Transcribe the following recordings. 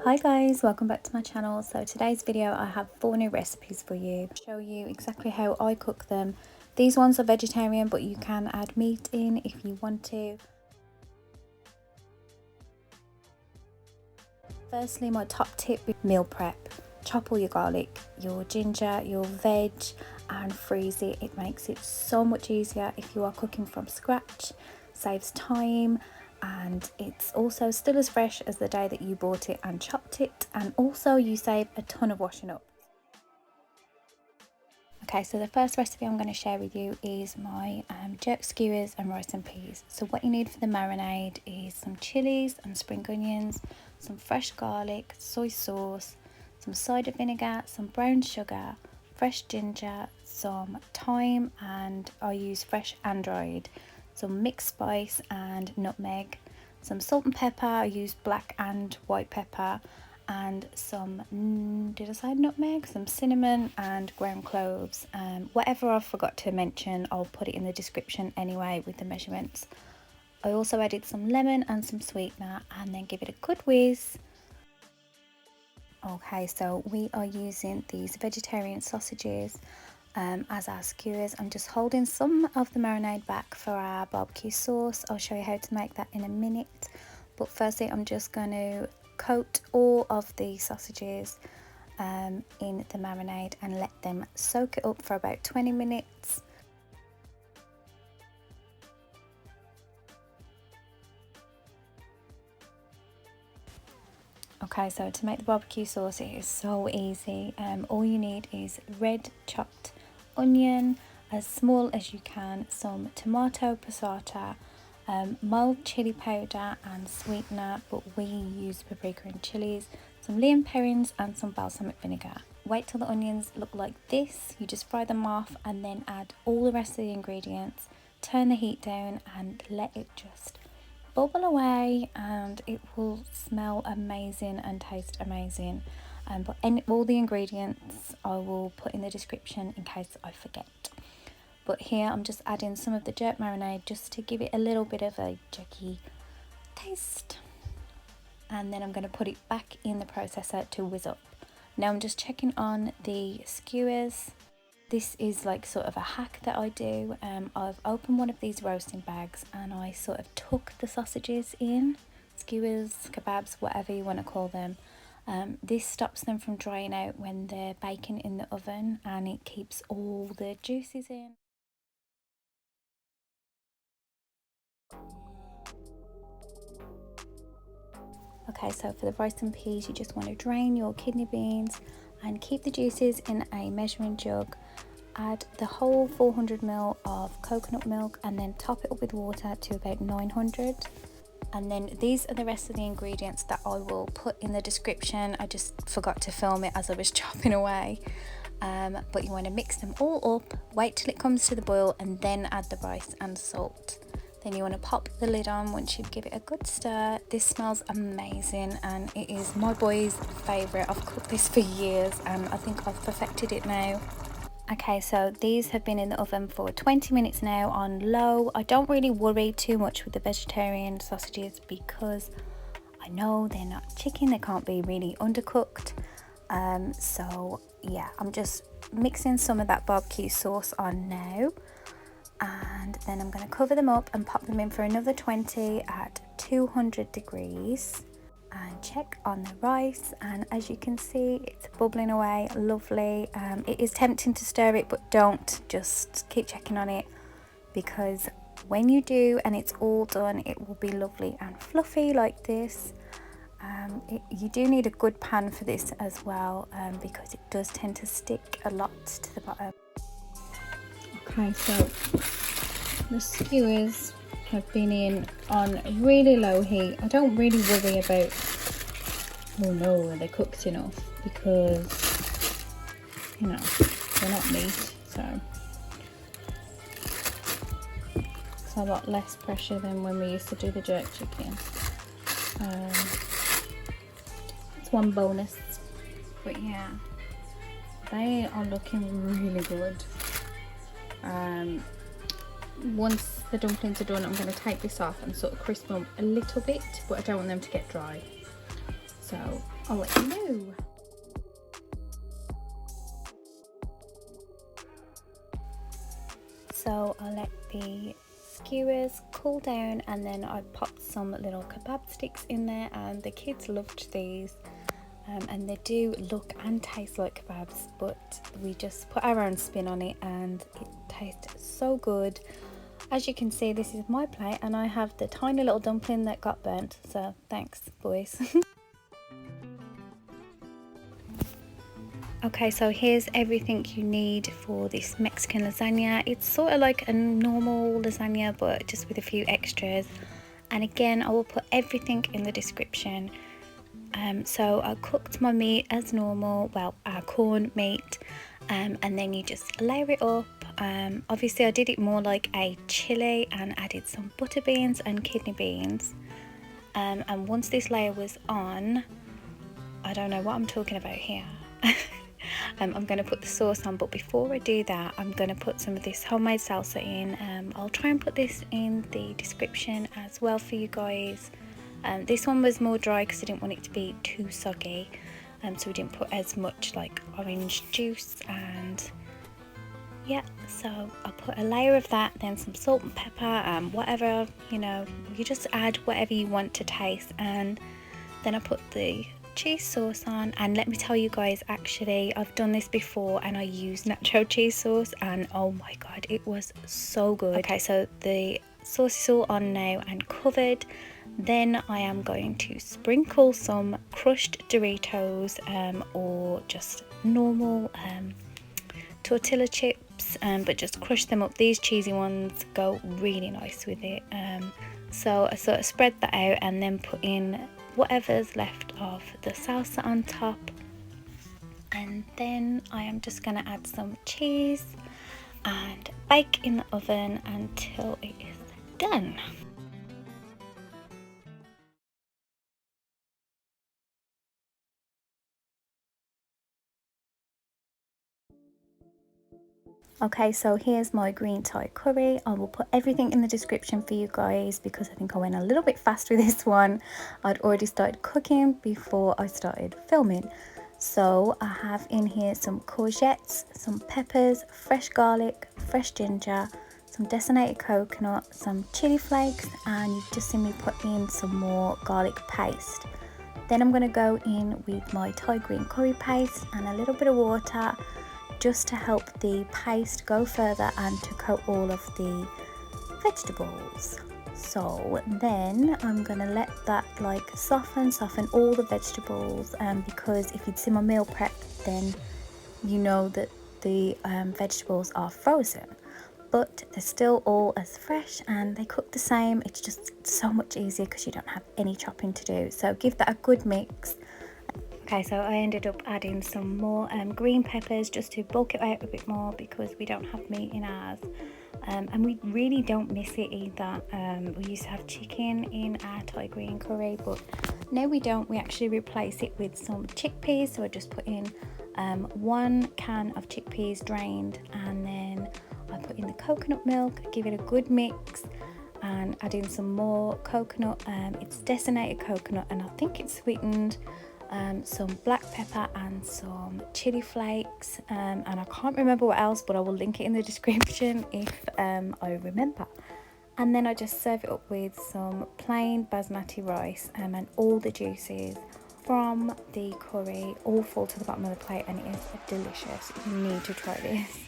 Hi guys, welcome back to my channel. So today's video I have 4 new recipes for you. Show you exactly how I cook them. These ones are vegetarian, but you can add meat in if you want to. Firstly, my top tip with meal prep: chop all your garlic, your ginger, your veg and freeze it. It makes it so much easier if you are cooking from scratch, saves time, and it's also still as fresh as the day that you bought it and chopped it, and also you save a ton of washing up. Okay, so the first recipe I'm going to share with you is my jerk skewers and rice and peas. So what you need for the marinade is some chilies and spring onions, some fresh garlic, soy sauce, some cider vinegar, some brown sugar, fresh ginger, some thyme, and I use fresh and dried, some mixed spice and nutmeg, some salt and pepper. I use black and white pepper, and some, did I say nutmeg? Some cinnamon and ground cloves. Whatever I forgot to mention, I'll put it in the description anyway with the measurements. I also added some lemon and some sweetener, and then give it a good whiz. Okay, so we are using these vegetarian sausages as our skewers. I'm just holding some of the marinade back for our barbecue sauce. I'll show you how to make that in a minute, but firstly I'm just going to coat all of the sausages in the marinade and let them soak it up for about 20 minutes. Okay, so to make the barbecue sauce, it is so easy. All you need is red chopped onion, as small as you can, some tomato passata, mild chili powder and sweetener, but we use paprika and chilies, some Lime Perrins and some balsamic vinegar. Wait till the onions look like this. You just fry them off and then add all the rest of the ingredients, turn the heat down and let it just bubble away, and it will smell amazing and taste amazing. But all the ingredients I will put in the description in case I forget. But here I'm just adding some of the jerk marinade just to give it a little bit of a jerky taste, and then I'm going to put it back in the processor to whiz up. Now I'm just checking on the skewers. This is like sort of a hack that I do. I've opened one of these roasting bags and I sort of tuck the sausages in, skewers, kebabs, whatever you want to call them. This stops them from drying out when they're baking in the oven, and it keeps all the juices in. Okay, so for the rice and peas, you just want to drain your kidney beans and keep the juices in a measuring jug. Add the whole 400 ml of coconut milk and then top it up with water to about 900. And then these are the rest of the ingredients that I will put in the description. I just forgot to film it as I was chopping away. But you want to mix them all up, wait till it comes to the boil, and then add the rice and salt. Then you want to pop the lid on once you give it a good stir. This smells amazing and it is my boy's favourite. I've cooked this for years and I think I've perfected it now. Okay, so these have been in the oven for 20 minutes now on low. I don't really worry too much with the vegetarian sausages because I know they're not chicken, they can't be really undercooked. So yeah, I'm just mixing some of that barbecue sauce on now, and then I'm going to cover them up and pop them in for another 20 at 200 degrees. And check on the rice, and as you can see it's bubbling away lovely. It is tempting to stir it, but don't, just keep checking on it, because when you do and it's all done, it will be lovely and fluffy like this. You do need a good pan for this as well, because it does tend to stick a lot to the bottom. Okay, so the skewers have been in on really low heat. I don't really worry about, oh no, are they cooked enough, because you know they're not meat, so it's a lot less pressure than when we used to do the jerk chicken. It's one bonus, but yeah, they are looking really good. Once the dumplings are done, I'm going to take this off and sort of crisp them a little bit, but I don't want them to get dry. So I'll let you know. So I let the skewers cool down, and then I popped some little kebab sticks in there, and the kids loved these. And they do look and taste like kebabs, but we just put our own spin on it and it tastes so good. As you can see, this is my plate and I have the tiny little dumpling that got burnt, so thanks boys. Okay, so here's everything you need for this Mexican lasagna. It's sort of like a normal lasagna but just with a few extras, and again I will put everything in the description. So I cooked my meat as normal, well, our corn meat, and then you just layer it up. Obviously I did it more like a chili and added some butter beans and kidney beans, and once this layer was on, I don't know what I'm talking about here. I'm going to put the sauce on, but before I do that I'm going to put some of this homemade salsa in. I'll try and put this in the description as well for you guys. This one was more dry because I didn't want it to be too soggy, so we didn't put as much like orange juice, and yeah, so I'll put a layer of that, then some salt and pepper, whatever, you know, you just add whatever you want to taste, and then I put the cheese sauce on. And let me tell you guys, actually I've done this before and I used nacho cheese sauce, and oh my god, it was so good. Okay, so the sauce is all on now and covered. Then I am going to sprinkle some crushed Doritos, or just normal tortilla chips, but just crush them up. These cheesy ones go really nice with it. So I sort of spread that out and then put in whatever's left of the salsa on top, and then I am just going to add some cheese and bake in the oven until it is done. Okay, so here's my green Thai curry. I will put everything in the description for you guys because I think I went a little bit fast with this one. I'd already started cooking before I started filming. So I have in here some courgettes, some peppers, fresh garlic, fresh ginger, some designated coconut, some chili flakes, and you've just seen me put in some more garlic paste. Then I'm going to go in with my Thai green curry paste and a little bit of water, just to help the paste go further and to coat all of the vegetables. So then I'm gonna let that like soften all the vegetables, because if you'd seen my meal prep, then you know that the vegetables are frozen, but they're still all as fresh and they cook the same. It's just so much easier because you don't have any chopping to do. So give that a good mix. Okay, so I ended up adding some more green peppers just to bulk it out a bit more because we don't have meat in ours, and we really don't miss it either. We used to have chicken in our Thai green curry, but now we don't. We actually replace it with some chickpeas, so I just put in 1 can of chickpeas drained, and then I put in the coconut milk, give it a good mix, and add in some more coconut. It's designated coconut and I think it's sweetened. Some black pepper and some chili flakes, and I can't remember what else, but I will link it in the description if I remember. And then I just serve it up with some plain basmati rice, and all the juices from the curry all fall to the bottom of the plate, and it is delicious. You need to try this.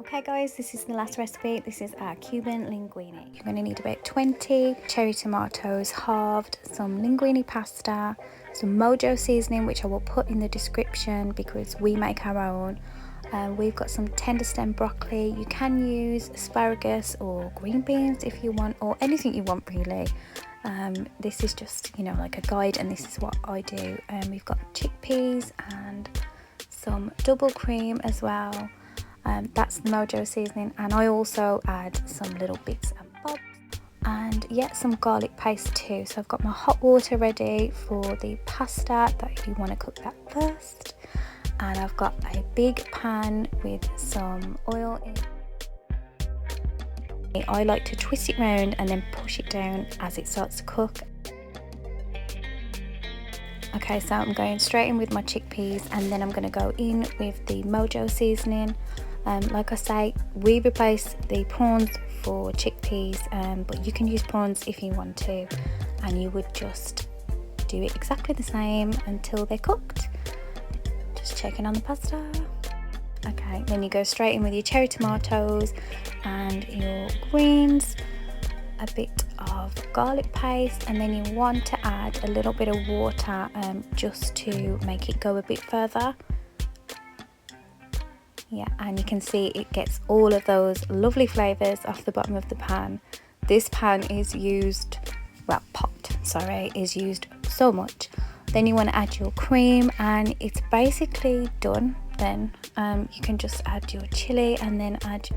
Okay guys, this is the last recipe. This is our Cuban linguine. You're going to need about 20 cherry tomatoes halved, some linguine pasta, some mojo seasoning, which I will put in the description because we make our own. We've got some tender stem broccoli. You can use asparagus or green beans if you want, or anything you want really. This is just, you know, like a guide, and this is what I do. We've got chickpeas and some double cream as well. That's the mojo seasoning, and I also add some little bits and bobs, and yeah, some garlic paste too. So I've got my hot water ready for the pasta, that if you want to cook that first, and I've got a big pan with some oil in. I like to twist it round and then push it down as it starts to cook. Okay, so I'm going straight in with my chickpeas, and then I'm going to go in with the Mojo seasoning. Like I say, we replace the prawns for chickpeas, but you can use prawns if you want to, and you would just do it exactly the same until they're cooked. Just checking on the pasta. Okay, then you go straight in with your cherry tomatoes and your greens, a bit of garlic paste, and then you want to add a little bit of water just to make it go a bit further. Yeah, and you can see it gets all of those lovely flavors off the bottom of the pan. This pan is used, well, pot, sorry, is used so much. Then you want to add your cream, and it's basically done. Then you can just add your chili, and then add,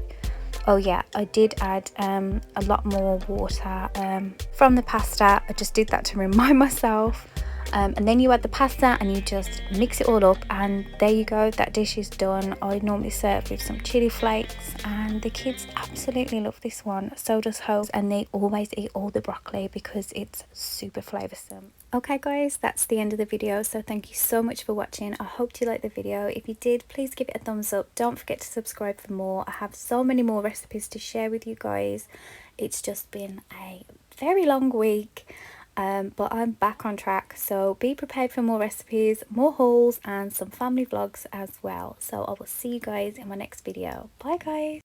oh yeah, I did add a lot more water from the pasta. I just did that to remind myself. And then you add the pasta and you just mix it all up, and there you go, that dish is done. I normally serve with some chili flakes, and the kids absolutely love this one. So does Hope, and they always eat all the broccoli because it's super flavoursome. Okay guys, that's the end of the video, so thank you so much for watching. I hope you liked the video. If you did, please give it a thumbs up. Don't forget to subscribe for more. I have so many more recipes to share with you guys. It's just been a very long week, but I'm back on track, so be prepared for more recipes, more hauls, and some family vlogs as well. So I will see you guys in my next video. Bye guys.